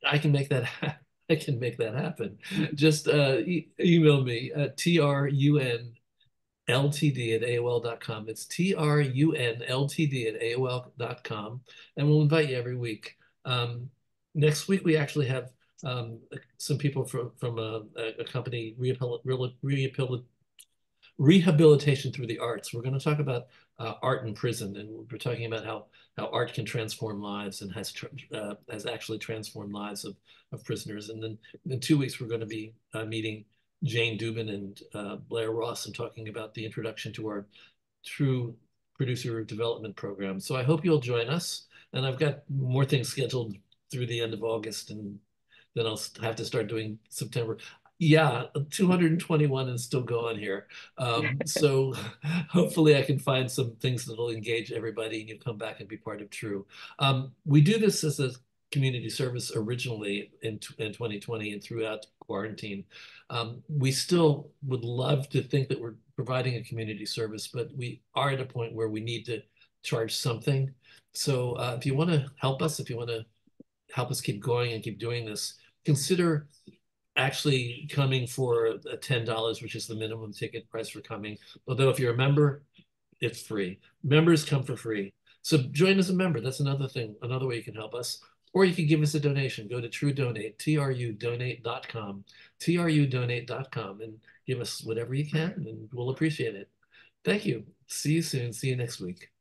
I can make that happen. Just email me at trunltd@aol.com. It's trunltd@aol.com, and we'll invite you every week. Next week we actually have some people from a company, Rehabilitation Through the Arts. We're going to talk about art in prison, and we're talking about how art can transform lives and has actually transformed lives of prisoners. And then in 2 weeks, we're going to be meeting Jane Dubin and Blair Ross and talking about the introduction to our TRU Producer Development Program. So I hope you'll join us. And I've got more things scheduled through the end of August, and then I'll have to start doing September. Yeah, 221 and still going here. So hopefully I can find some things that'll engage everybody and you'll come back and be part of TRU. We do this as a community service originally in 2020 and throughout quarantine. We still would love to think that we're providing a community service, but we are at a point where we need to charge something. So if you want to help us, if you want to help us keep going and keep doing this, consider actually coming for $10, which is the minimum ticket price for coming. Although if you're a member, it's free. Members come for free. So join as a member. That's another thing, another way you can help us. Or you can give us a donation. Go to TRU Donate, trudonate.com, trudonate.com, and give us whatever you can, and we'll appreciate it. Thank you. See you soon. See you next week.